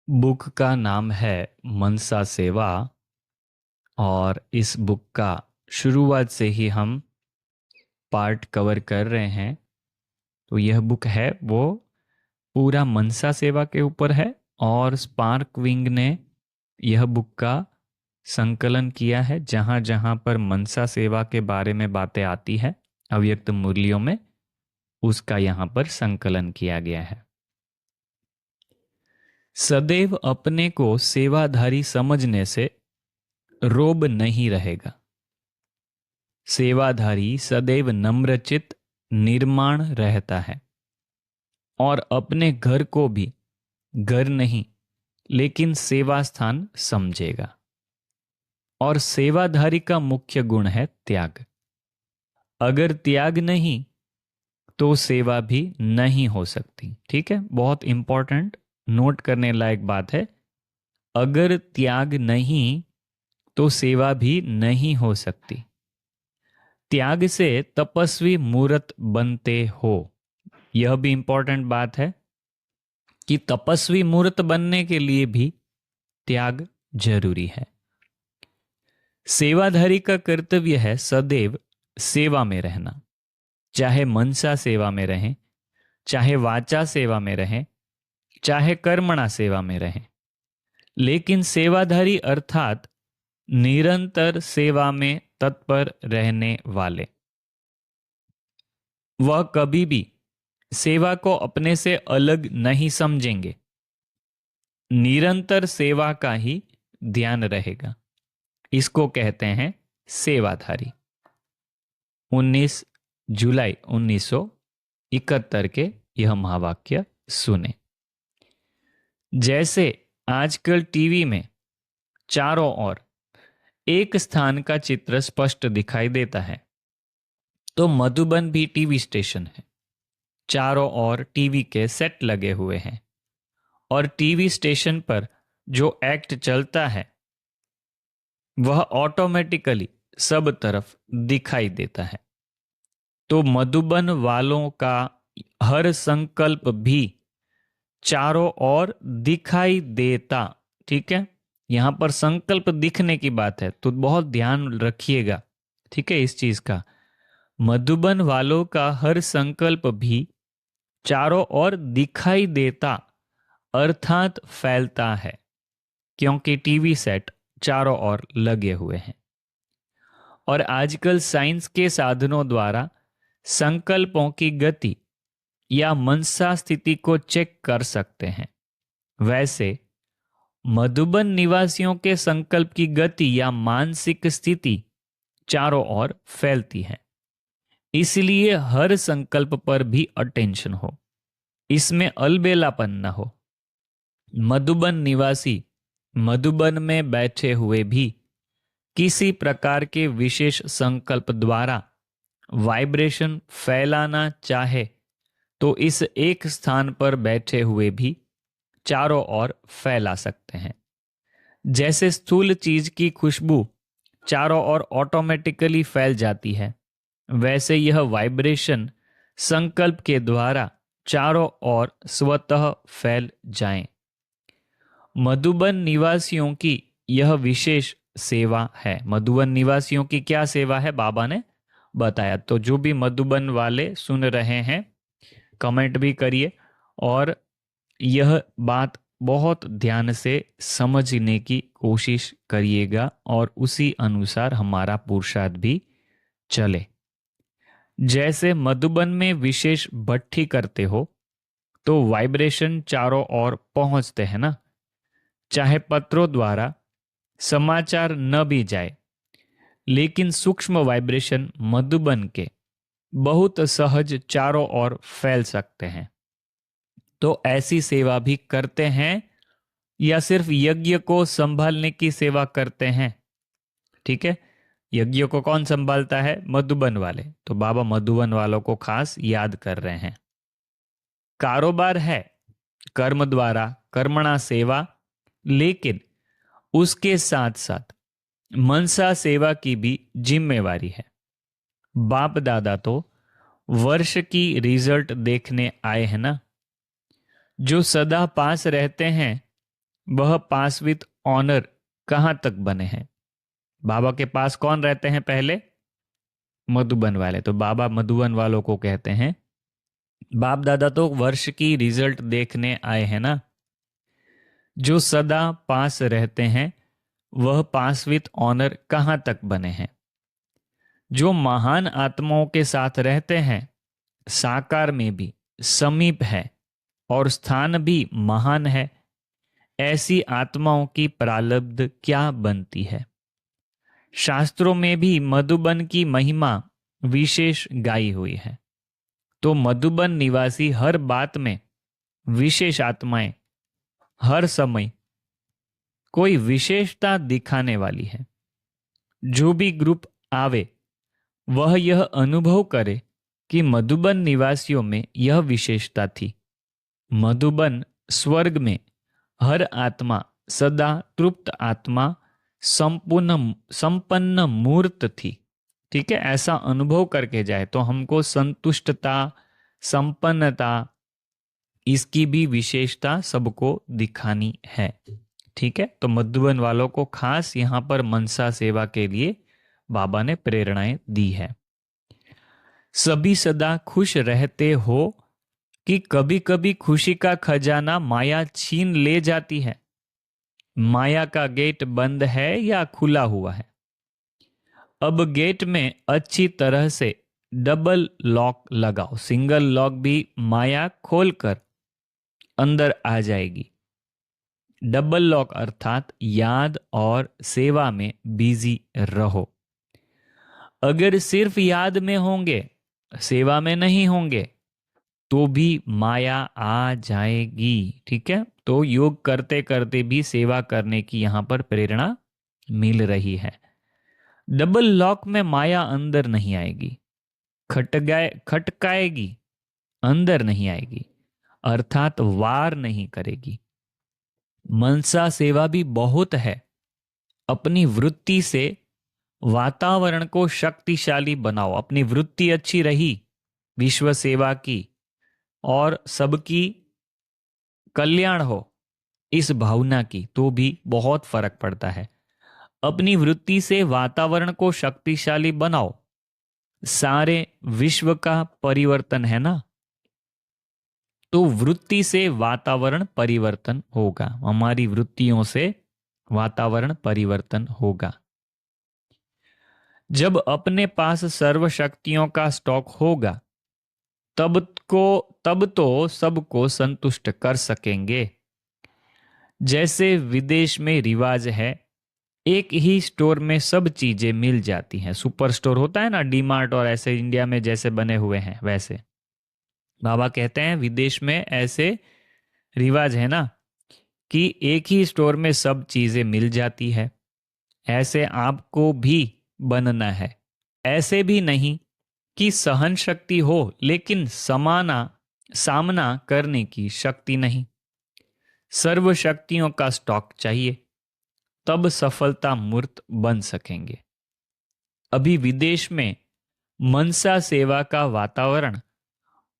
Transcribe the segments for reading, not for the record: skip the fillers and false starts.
Book का नाम है मनसा सेवा। और इस बुक का शुरुआत से ही हम पार्ट कवर कर रहे हैं। तो यह बुक है वो पूरा मनसा सेवा के ऊपर है। और स्पार्क विंग ने यह बुक का संकलन किया है। जहाँ जहाँ पर मनसा सेवा के बारे में बातें आती है अव्यक्त मुरलियों में, उसका यहाँ पर संकलन किया गया है। सदैव अपने को सेवाधारी समझने से रोब नहीं रहेगा। सेवाधारी सदैव नम्रचित निर्माण रहता है और अपने घर को भी घर नहीं लेकिन सेवा स्थान समझेगा। और सेवाधारी का मुख्य गुण है त्याग। अगर त्याग नहीं तो सेवा भी नहीं हो सकती। ठीक है, बहुत इंपॉर्टेंट नोट करने लायक बात है। अगर त्याग नहीं तो सेवा भी नहीं हो सकती। त्याग से तपस्वी मूर्त बनते हो। यह भी इंपॉर्टेंट बात है कि तपस्वी मूर्त बनने के लिए भी त्याग जरूरी है। सेवाधारी का कर्तव्य है सदैव सेवा में रहना। चाहे मनसा सेवा में रहें, चाहे वाचा सेवा में रहें, चाहे कर्मणा सेवा में रहें, लेकिन सेवाधारी अर्थात निरंतर सेवा में तत्पर रहने वाले, वह कभी भी सेवा को अपने से अलग नहीं समझेंगे। निरंतर सेवा का ही ध्यान रहेगा। इसको कहते हैं सेवाधारी। 19 जुलाई 1971 के यह महावाक्य सुने। जैसे आजकल टीवी में चारों ओर एक स्थान का चित्र स्पष्ट दिखाई देता है, तो मधुबन भी टीवी स्टेशन है। चारों ओर टीवी के सेट लगे हुए हैं और टीवी स्टेशन पर जो एक्ट चलता है वह ऑटोमेटिकली सब तरफ दिखाई देता है। तो मधुबन वालों का हर संकल्प भी चारों ओर दिखाई देता। ठीक है, यहां पर संकल्प दिखने की बात है तो बहुत ध्यान रखिएगा। ठीक है, इस चीज का मधुबन वालों का हर संकल्प भी चारों ओर दिखाई देता अर्थात फैलता है, क्योंकि टीवी सेट चारों ओर लगे हुए हैं। और आजकल साइंस के साधनों द्वारा संकल्पों की गति या मनसा स्थिति को चेक कर सकते हैं। वैसे मधुबन निवासियों के संकल्प की गति या मानसिक स्थिति चारों ओर फैलती है। इसलिए हर संकल्प पर भी अटेंशन हो, इसमें अलबेलापन न हो। मधुबन निवासी मधुबन में बैठे हुए भी किसी प्रकार के विशेष संकल्प द्वारा वाइब्रेशन फैलाना चाहे तो इस एक स्थान पर बैठे हुए भी चारों ओर फैला सकते हैं। जैसे स्थूल चीज की खुशबू चारों ओर ऑटोमेटिकली फैल जाती है, वैसे यह वाइब्रेशन संकल्प के द्वारा चारों ओर स्वतः फैल जाएं। मधुबन निवासियों की यह विशेष सेवा है। मधुबन निवासियों की क्या सेवा है बाबा ने बताया। तो जो भी मधुबन वाले सुन रहे हैं कमेंट भी करिए और यह बात बहुत ध्यान से समझने की कोशिश करिएगा और उसी अनुसार हमारा पुरुषार्थ भी चले। जैसे मधुबन में विशेष भट्ठी करते हो तो वाइब्रेशन चारों ओर पहुंचते हैं ना। चाहे पत्रों द्वारा समाचार न भी जाए, लेकिन सूक्ष्म वाइब्रेशन मधुबन के बहुत सहज चारों ओर फैल सकते हैं। तो ऐसी सेवा भी करते हैं या सिर्फ यज्ञ को संभालने की सेवा करते हैं। ठीक है, यज्ञ को कौन संभालता है? मधुबन वाले। तो बाबा मधुबन वालों को खास याद कर रहे हैं। कारोबार है कर्म द्वारा कर्मणा सेवा, लेकिन उसके साथ साथ मनसा सेवा की भी जिम्मेवारी है। बाप दादा तो वर्ष की रिजल्ट देखने आए हैं ना। जो सदा पास रहते हैं वह पास विथ ऑनर कहाँ तक बने हैं। बाबा के पास कौन रहते हैं पहले, मधुबन वाले। तो बाबा मधुबन वालों को कहते हैं। बाप दादा तो वर्ष की रिजल्ट देखने आए हैं ना। जो सदा पास रहते हैं वह पास विथ ऑनर कहाँ तक बने हैं। जो महान आत्माओं के साथ रहते हैं साकार में भी समीप है और स्थान भी महान है, ऐसी आत्माओं की प्रारब्ध क्या बनती है। शास्त्रों में भी मधुबन की महिमा विशेष गाई हुई है। तो मधुबन निवासी हर बात में विशेष आत्माएं हर समय कोई विशेषता दिखाने वाली है। जो भी ग्रुप आवे वह यह अनुभव करे कि मधुबन निवासियों में यह विशेषता थी। मधुबन स्वर्ग में हर आत्मा सदा तृप्त आत्मा संपन्न मूर्त थी। ठीक है, ऐसा अनुभव करके जाए तो हमको संतुष्टता संपन्नता इसकी भी विशेषता सबको दिखानी है। ठीक है, तो मधुबन वालों को खास यहाँ पर मनसा सेवा के लिए बाबा ने प्रेरणाएं दी है। सभी सदा खुश रहते हो कि कभी कभी खुशी का खजाना माया छीन ले जाती है। माया का गेट बंद है या खुला हुआ है। अब गेट में अच्छी तरह से डबल लॉक लगाओ। सिंगल लॉक भी माया खोलकर अंदर आ जाएगी। डबल लॉक अर्थात याद और सेवा में बिजी रहो। अगर सिर्फ याद में होंगे सेवा में नहीं होंगे तो भी माया आ जाएगी। ठीक है, तो योग करते करते भी सेवा करने की यहां पर प्रेरणा मिल रही है। डबल लॉक में माया अंदर नहीं आएगी, खटकाएगी, अंदर नहीं आएगी, अर्थात वार नहीं करेगी। मनसा सेवा भी बहुत है। अपनी वृत्ति से वातावरण को शक्तिशाली बनाओ। अपनी वृत्ति अच्छी रही विश्व सेवा की और सबकी कल्याण हो इस भावना की, तो भी बहुत फर्क पड़ता है। अपनी वृत्ति से वातावरण को शक्तिशाली बनाओ। सारे विश्व का परिवर्तन है ना, तो वृत्ति से वातावरण परिवर्तन होगा। हमारी वृत्तियों से वातावरण परिवर्तन होगा। जब अपने पास सर्व शक्तियों का स्टॉक होगा तब तो सबको संतुष्ट कर सकेंगे। जैसे विदेश में रिवाज है, एक ही स्टोर में सब चीजें मिल जाती हैं। सुपर स्टोर होता है ना, डीमार्ट, और ऐसे इंडिया में जैसे बने हुए हैं वैसे बाबा कहते हैं विदेश में ऐसे रिवाज है ना कि एक ही स्टोर में सब चीजें मिल जाती है। ऐसे आपको भी बनना है। ऐसे भी नहीं कि सहन शक्ति हो लेकिन सामना करने की शक्ति नहीं। सर्व शक्तियों का स्टॉक चाहिए, तब सफलता मूर्त बन सकेंगे। अभी विदेश में मनसा सेवा का वातावरण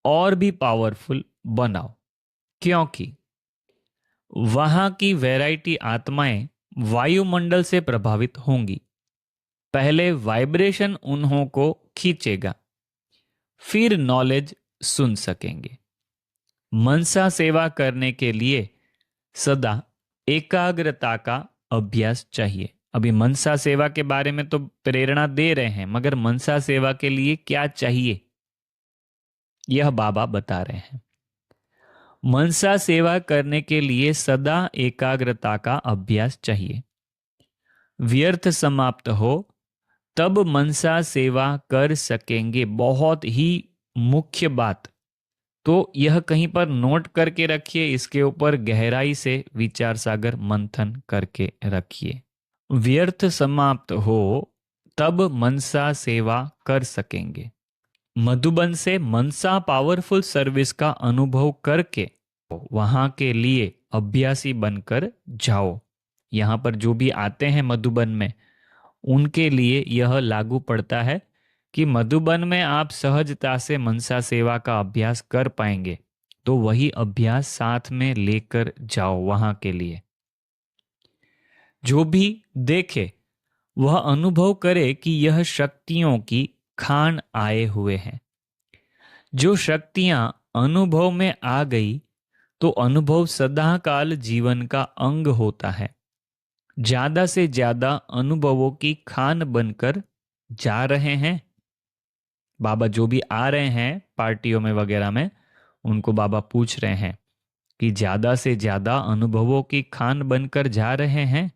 और भी पावरफुल बनाओ, क्योंकि वहां की वैरायटी आत्माएं वायुमंडल से प्रभावित होंगी। पहले वाइब्रेशन उन्हों को खींचेगा, फिर नॉलेज सुन सकेंगे। मनसा सेवा करने के लिए सदा एकाग्रता का अभ्यास चाहिए। अभी मनसा सेवा के बारे में तो प्रेरणा दे रहे हैं, मगर मनसा सेवा के लिए क्या चाहिए यह बाबा बता रहे हैं। मनसा सेवा करने के लिए सदा एकाग्रता का अभ्यास चाहिए। व्यर्थ समाप्त हो तब मनसा सेवा कर सकेंगे। बहुत ही मुख्य बात, तो यह कहीं पर नोट करके रखिए, इसके ऊपर गहराई से विचार सागर मंथन करके रखिए। व्यर्थ समाप्त हो तब मनसा सेवा कर सकेंगे। मधुबन से मनसा पावरफुल सर्विस का अनुभव करके वहां के लिए अभ्यासी बनकर जाओ। यहां पर जो भी आते हैं मधुबन में उनके लिए यह लागू पड़ता है कि मधुबन में आप सहजता से मनसा सेवा का अभ्यास कर पाएंगे, तो वही अभ्यास साथ में लेकर जाओ वहां के लिए। जो भी देखे वह अनुभव करे कि यह शक्तियों की खान आए हुए हैं। जो शक्तियां अनुभव में आ गई तो अनुभव सदाकाल जीवन का अंग होता है। ज्यादा से ज्यादा अनुभवों की खान बनकर जा रहे हैं। बाबा जो भी आ रहे हैं पार्टियों में वगैरह में, उनको बाबा पूछ रहे हैं कि ज्यादा से ज्यादा अनुभवों की खान बनकर जा रहे हैं।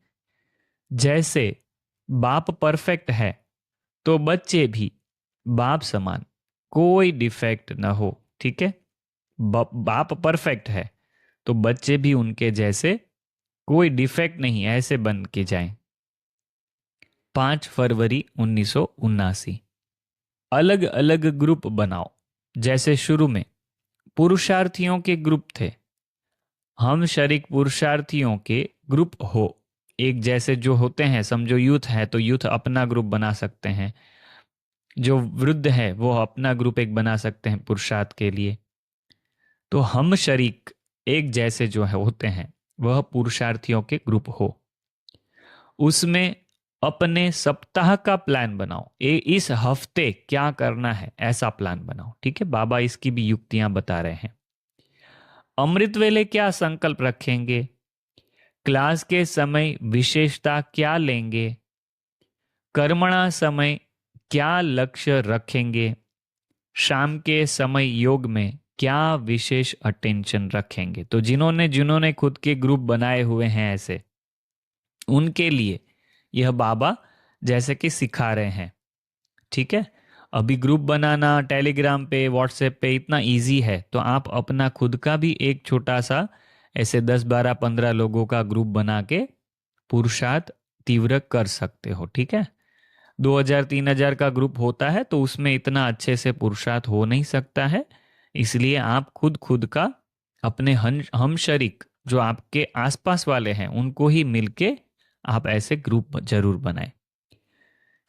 जैसे बाप परफेक्ट है तो बच्चे भी बाप समान, कोई डिफेक्ट ना हो। ठीक है, बाप परफेक्ट है तो बच्चे भी उनके जैसे, कोई डिफेक्ट नहीं, ऐसे बन के जाएं। 5 फरवरी 1979। अलग अलग ग्रुप बनाओ। जैसे शुरू में पुरुषार्थियों के ग्रुप थे, हम शरीक पुरुषार्थियों के ग्रुप हो। एक जैसे जो होते हैं, समझो यूथ है तो यूथ अपना ग्रुप बना सकते हैं, जो वृद्ध है वो अपना ग्रुप एक बना सकते हैं पुरुषार्थ के लिए। तो हम शरीक एक जैसे जो है होते हैं वह पुरुषार्थियों के ग्रुप हो। उसमें अपने सप्ताह का प्लान बनाओ, इस हफ्ते क्या करना है ऐसा प्लान बनाओ। ठीक है, बाबा इसकी भी युक्तियां बता रहे हैं। अमृत वेले क्या संकल्प रखेंगे, क्लास के समय विशेषता क्या लेंगे, कर्मणा समय क्या लक्ष्य रखेंगे, शाम के समय योग में क्या विशेष अटेंशन रखेंगे। तो जिन्होंने जिन्होंने खुद के ग्रुप बनाए हुए हैं ऐसे, उनके लिए यह बाबा जैसे कि सिखा रहे हैं। ठीक है, अभी ग्रुप बनाना टेलीग्राम पे व्हाट्सएप पे इतना इजी है, तो आप अपना खुद का भी एक छोटा सा ऐसे 10 12 15 लोगों का ग्रुप बना के पुरुषार्थ तीव्र कर सकते हो। ठीक है, 2000 3000 का ग्रुप होता है तो उसमें इतना अच्छे से पुरुषार्थ हो नहीं सकता है। इसलिए आप खुद खुद का अपने हम शरीक जो आपके आसपास वाले हैं उनको ही मिलके आप ऐसे ग्रुप जरूर बनाएं।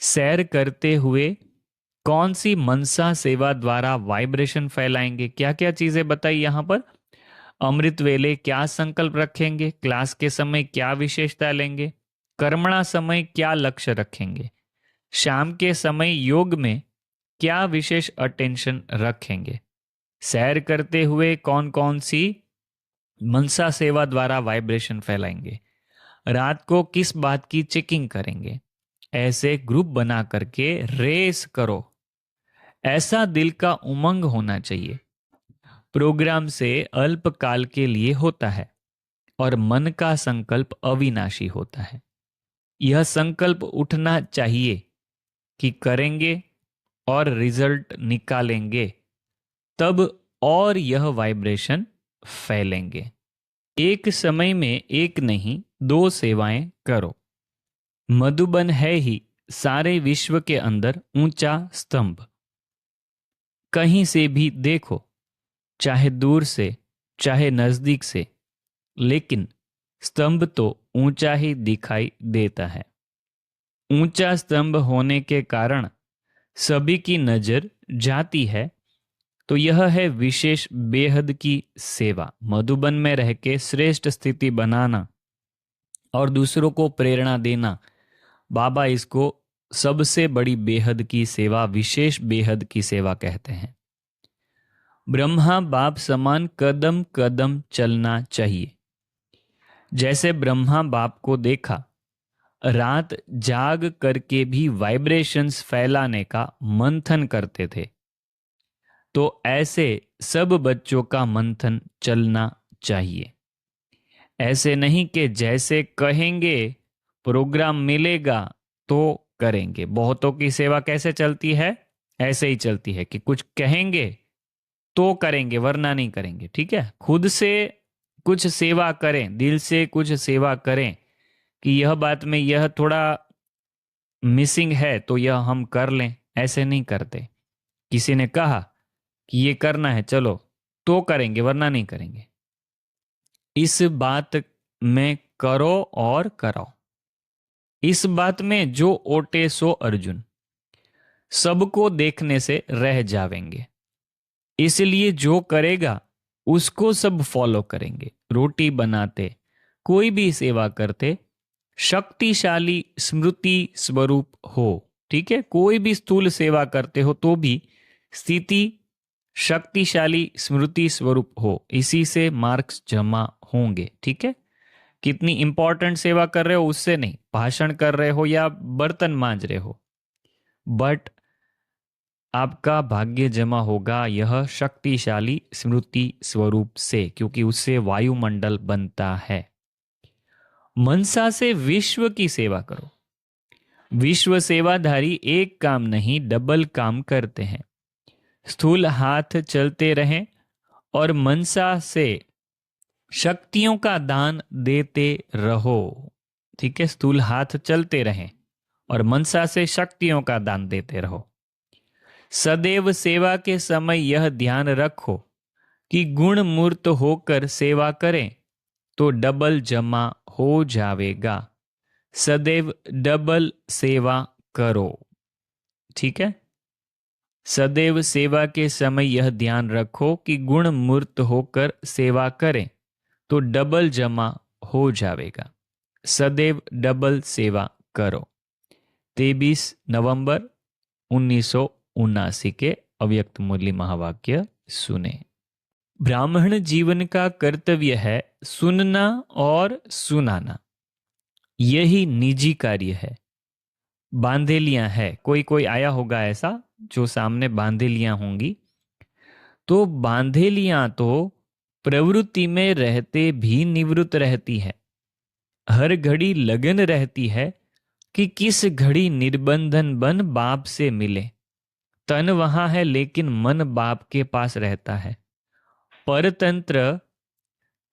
सैर करते हुए कौन सी मनसा सेवा द्वारा वाइब्रेशन फैलाएंगे, क्या क्या चीजें बताई यहां पर। अमृत वेले क्या संकल्प रखेंगे, क्लास के समय क्या विशेषता लेंगे, कर्मणा समय क्या लक्ष्य रखेंगे, शाम के समय योग में क्या विशेष अटेंशन रखेंगे, सैर करते हुए कौन कौन सी मनसा सेवा द्वारा वाइब्रेशन फैलाएंगे, रात को किस बात की चेकिंग करेंगे। ऐसे ग्रुप बना करके रेस करो। ऐसा दिल का उमंग होना चाहिए। प्रोग्राम से अल्पकाल के लिए होता है और मन का संकल्प अविनाशी होता है। यह संकल्प उठना चाहिए कि करेंगे और रिजल्ट निकालेंगे, तब और यह वाइब्रेशन फैलेंगे। एक समय में एक नहीं 2 सेवाएं करो। मधुबन है ही सारे विश्व के अंदर ऊंचा स्तंभ। कहीं से भी देखो, चाहे दूर से चाहे नजदीक से, लेकिन स्तंभ तो ऊंचा ही दिखाई देता है। ऊंचा स्तंभ होने के कारण सभी की नजर जाती है। तो यह है विशेष बेहद की सेवा। मधुबन में रह के श्रेष्ठ स्थिति बनाना और दूसरों को प्रेरणा देना, बाबा इसको सबसे बड़ी बेहद की सेवा, विशेष बेहद की सेवा कहते हैं। ब्रह्मा बाप समान कदम कदम चलना चाहिए। जैसे ब्रह्मा बाप को देखा, रात जाग करके भी वाइब्रेशंस फैलाने का मंथन करते थे, तो ऐसे सब बच्चों का मंथन चलना चाहिए। ऐसे नहीं कि जैसे कहेंगे प्रोग्राम मिलेगा तो करेंगे। बहुतों की सेवा कैसे चलती है, ऐसे ही चलती है कि कुछ कहेंगे तो करेंगे वरना नहीं करेंगे। ठीक है, खुद से कुछ सेवा करें, दिल से कुछ सेवा करें कि यह बात में यह थोड़ा मिसिंग है तो यह हम कर लें, ऐसे नहीं करते। किसी ने कहा कि ये करना है चलो तो करेंगे वरना नहीं करेंगे। इस बात में करो और कराओ। इस बात में जो ओटे सो अर्जुन, सबको देखने से रह जावेंगे। इसलिए जो करेगा उसको सब फॉलो करेंगे। रोटी बनाते, कोई भी सेवा करते, शक्तिशाली स्मृति स्वरूप हो। ठीक है, कोई भी स्थूल सेवा करते हो तो भी स्थिति शक्तिशाली स्मृति स्वरूप हो, इसी से मार्क्स जमा होंगे। ठीक है, कितनी इंपॉर्टेंट सेवा कर रहे हो उससे नहीं, भाषण कर रहे हो या बर्तन मांज रहे हो, बट आपका भाग्य जमा होगा यह शक्तिशाली स्मृति स्वरूप से, क्योंकि उससे वायुमंडल बनता है। मनसा से विश्व की सेवा करो। विश्व सेवाधारी एक काम नहीं डबल काम करते हैं। स्थूल हाथ चलते रहें और मनसा से शक्तियों का दान देते रहो। ठीक है, स्थूल हाथ चलते रहें और मनसा से शक्तियों का दान देते रहो। सदैव सेवा के समय यह ध्यान रखो कि गुण मूर्त होकर सेवा करें तो डबल जमा हो जाएगा। सदैव डबल सेवा करो। ठीक है, सदैव सेवा के समय यह ध्यान रखो कि गुण मूर्त होकर सेवा करें तो डबल जमा हो जाएगा। सदैव डबल सेवा करो। 23 नवंबर 1979 के अव्यक्त मुरली महावाक्य सुने। ब्राह्मण जीवन का कर्तव्य है सुनना और सुनाना, यही निजी कार्य है। बांधेलियां है, कोई कोई आया होगा ऐसा जो सामने बांधेलियां होंगी, तो बांधेलियां तो प्रवृत्ति में रहते भी निवृत्त रहती है। हर घड़ी लगन रहती है कि किस घड़ी निर्बंधन बन बाप से मिले। तन वहां है लेकिन मन बाप के पास रहता है। परतंत्र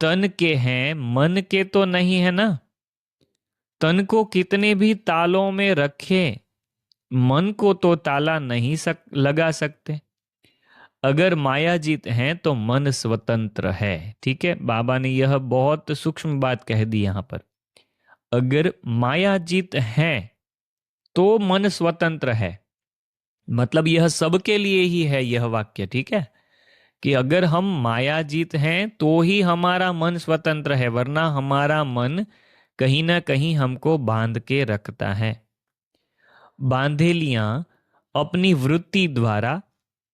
तन के हैं, मन के तो नहीं है ना। तन को कितने भी तालों में रखे, मन को तो ताला नहीं लगा सकते। अगर मायाजीत हैं तो मन स्वतंत्र है। ठीक है, बाबा ने यह बहुत सूक्ष्म बात कह दी यहां पर। अगर मायाजीत हैं तो मन स्वतंत्र है, मतलब यह सबके लिए ही है यह वाक्य। ठीक है, कि अगर हम मायाजीत हैं तो ही हमारा मन स्वतंत्र है, वरना हमारा मन कहीं ना कहीं हमको बांध के रखता है। बांधेलियां अपनी वृत्ति द्वारा,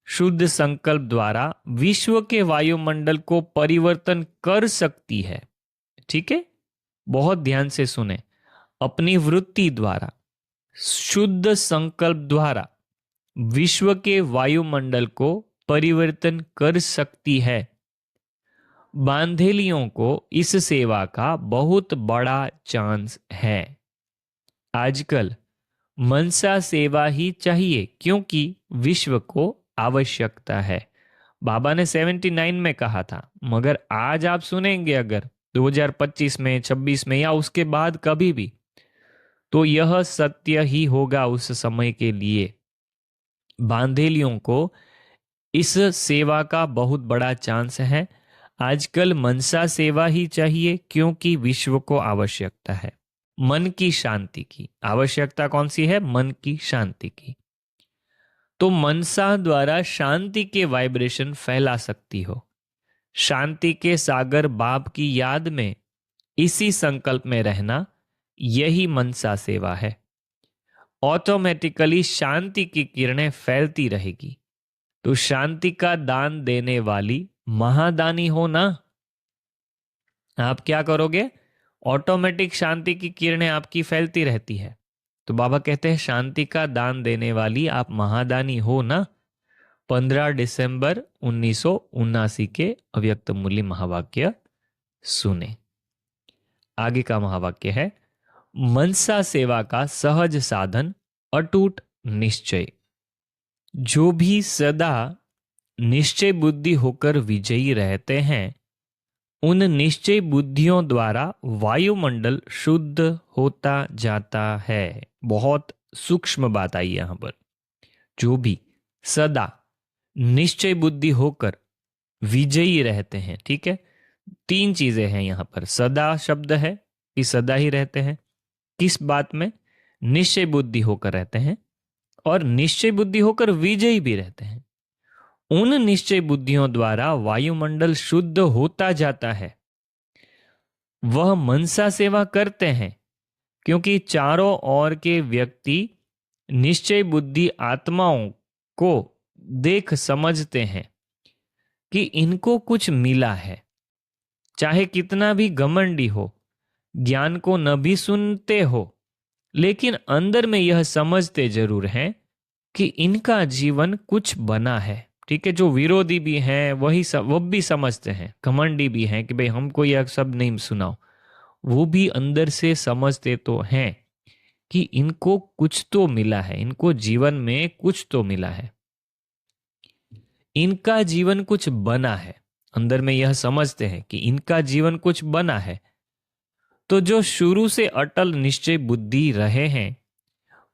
शुद्ध संकल्प द्वारा विश्व के वायुमंडल को परिवर्तन कर सकती है। ठीक है, बहुत ध्यान से सुने। अपनी वृत्ति द्वारा, शुद्ध संकल्प द्वारा विश्व के वायुमंडल को परिवर्तन कर सकती है। बांधेलियों को इस सेवा का बहुत बड़ा चांस है। आजकल मनसा सेवा ही चाहिए क्योंकि विश्व को आवश्यकता है। बाबा ने 79 में कहा था, मगर आज आप सुनेंगे अगर 2025 में, 26 में या उसके बाद कभी भी, तो यह सत्य ही होगा उस समय के लिए। बांधेलियों को इस सेवा का बहुत बड़ा चांस है। आजकल मनसा सेवा ही चाहिए क्योंकि विश्व को आवश्यकता है। मन की शांति की आवश्यकता कौन सी है? मन की शांति की। तो मनसा द्वारा शांति के वाइब्रेशन फैला सकती हो। शांति के सागर बाप की याद में इसी संकल्प में रहना, यही मनसा सेवा है। ऑटोमेटिकली शांति की किरणें फैलती रहेगी। तो शांति का दान देने वाली महादानी हो ना। आप क्या करोगे? ऑटोमेटिक शांति की किरणें आपकी फैलती रहती है। तो बाबा कहते हैं शांति का दान देने वाली आप महादानी हो ना। 15 दिसंबर 1979 के अव्यक्त मुरली महावाक्य सुने। आगे का महावाक्य है, मनसा सेवा का सहज साधन अटूट निश्चय। जो भी सदा निश्चय बुद्धि होकर विजयी रहते हैं, उन निश्चय बुद्धियों द्वारा वायुमंडल शुद्ध होता जाता है। बहुत सूक्ष्म बात आई यहां पर। जो भी सदा निश्चय बुद्धि होकर विजयी रहते हैं। ठीक है, 3 चीजें हैं यहां पर। सदा शब्द है कि सदा ही रहते हैं। किस बात में? निश्चय बुद्धि होकर रहते हैं, और निश्चय बुद्धि होकर विजयी भी रहते हैं। उन निश्चय बुद्धियों द्वारा वायुमंडल शुद्ध होता जाता है। वह मनसा सेवा करते हैं क्योंकि चारों ओर के व्यक्ति निश्चय बुद्धि आत्माओं को देख समझते हैं कि इनको कुछ मिला है, चाहे कितना भी घमंडी हो, ज्ञान को न भी सुनते हो, लेकिन अंदर में यह समझते जरूर हैं कि इनका जीवन कुछ बना है। ठीक है, जो विरोधी भी हैं वो भी समझते हैं, घमंडी भी हैं कि भाई हमको यह सब नहीं सुनाओ, वो भी अंदर से समझते तो हैं कि इनको कुछ तो मिला है, इनको जीवन में कुछ तो मिला है, इनका जीवन कुछ बना है। अंदर में यह समझते हैं कि इनका जीवन कुछ बना है। तो जो शुरू से अटल निश्चय बुद्धि रहे हैं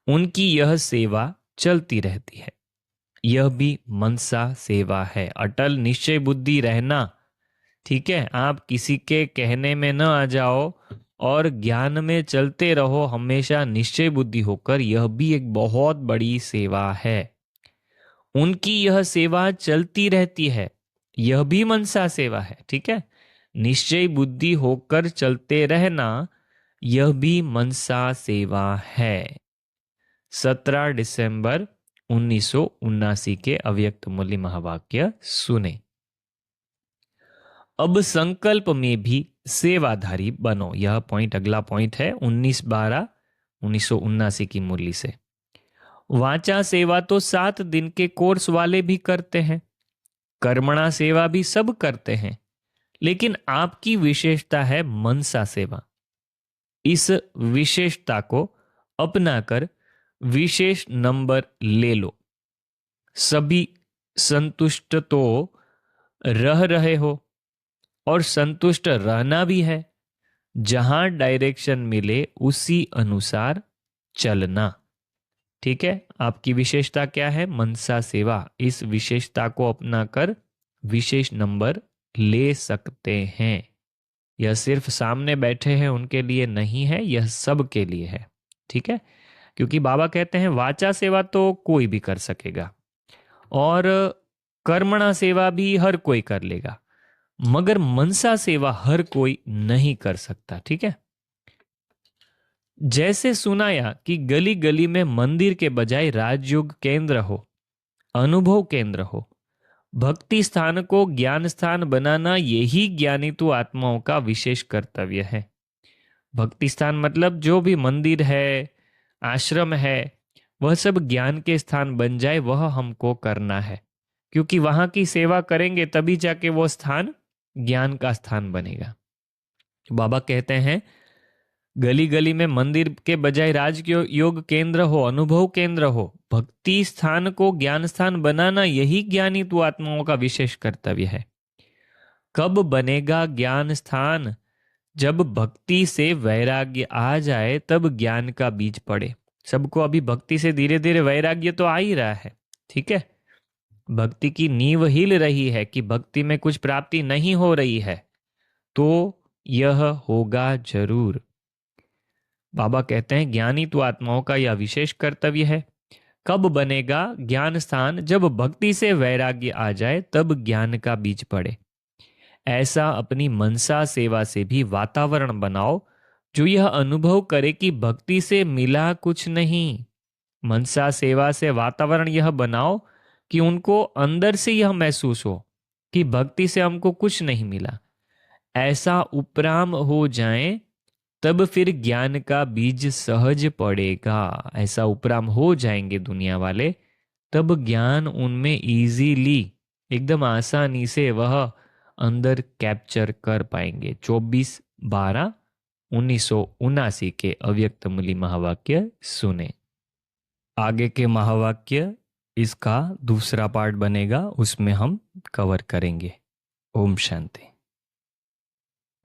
उनकी यह सेवा चलती रहती है। यह भी मनसा सेवा है, अटल निश्चय बुद्धि रहना। ठीक है, आप किसी के कहने में न आ जाओ और ज्ञान में चलते रहो हमेशा निश्चय बुद्धि होकर, यह भी एक बहुत बड़ी सेवा है। उनकी यह सेवा चलती रहती है, यह भी मनसा सेवा है। ठीक है, निश्चय बुद्धि होकर चलते रहना यह भी मनसा सेवा है। 17 दिसंबर 1979 के अव्यक्त मूल्य महावाक्य सुने। अब संकल्प में भी सेवाधारी बनो। यह पॉइंट अगला पॉइंट है 19/12/1979 की मुरली से। वाचा सेवा तो 7 दिन के कोर्स वाले भी करते हैं, कर्मणा सेवा भी सब करते हैं, लेकिन आपकी विशेषता है मनसा सेवा। इस विशेषता को अपनाकर विशेष नंबर ले लो। सभी संतुष्ट तो रह रहे हो और संतुष्ट रहना भी है, जहां डायरेक्शन मिले उसी अनुसार चलना। ठीक है, आपकी विशेषता क्या है? मनसा सेवा। इस विशेषता को अपनाकर विशेष नंबर ले सकते हैं। यह सिर्फ सामने बैठे हैं उनके लिए नहीं है, यह सब के लिए है। ठीक है, क्योंकि बाबा कहते हैं वाचा सेवा तो कोई भी कर सकेगा और कर्मणा सेवा भी हर कोई कर लेगा, मगर मनसा सेवा हर कोई नहीं कर सकता। ठीक है, जैसे सुनाया कि गली गली में मंदिर के बजाय राजयोग केंद्र हो, अनुभव केंद्र हो, भक्ति स्थान को ज्ञान स्थान बनाना यही ज्ञानितु आत्माओं का विशेष कर्तव्य है। भक्ति स्थान मतलब जो भी मंदिर है, आश्रम है, वह सब ज्ञान के स्थान बन जाए, वह हमको करना है। क्योंकि वहां की सेवा करेंगे तभी जाके वो स्थान ज्ञान का स्थान बनेगा। बाबा कहते हैं गली गली में मंदिर के बजाय राजयोग केंद्र हो, अनुभव केंद्र हो, भक्ति स्थान को ज्ञान स्थान बनाना यही ज्ञानितु आत्माओं का विशेष कर्तव्य है। कब बनेगा ज्ञान स्थान? जब भक्ति से वैराग्य आ जाए, तब ज्ञान का बीज पड़े। सबको अभी भक्ति से धीरे धीरे वैराग्य तो आ ही रहा है। ठीक है, भक्ति की नींव हिल रही है कि भक्ति में कुछ प्राप्ति नहीं हो रही है, तो यह होगा जरूर। बाबा कहते हैं ज्ञानी तो आत्माओं का यह विशेष कर्तव्य है। कब बनेगा ज्ञान स्थान? जब भक्ति से वैराग्य आ जाए, तब ज्ञान का बीज पड़े। ऐसा अपनी मनसा सेवा से भी वातावरण बनाओ जो यह अनुभव करे कि भक्ति से मिला कुछ नहीं। मनसा सेवा से वातावरण यह बनाओ कि उनको अंदर से यह महसूस हो कि भक्ति से हमको कुछ नहीं मिला। ऐसा उपराम हो जाए तब फिर ज्ञान का बीज सहज पड़ेगा। ऐसा उपराम हो जाएंगे दुनिया वाले, तब ज्ञान उनमें इजीली, एकदम आसानी से वह अंदर कैप्चर कर पाएंगे। 24/12/1979 के अव्यक्त मूल्य महावाक्य सुने। आगे के महावाक्य इसका दूसरा पार्ट बनेगा, उसमें हम कवर करेंगे। ओम शांति।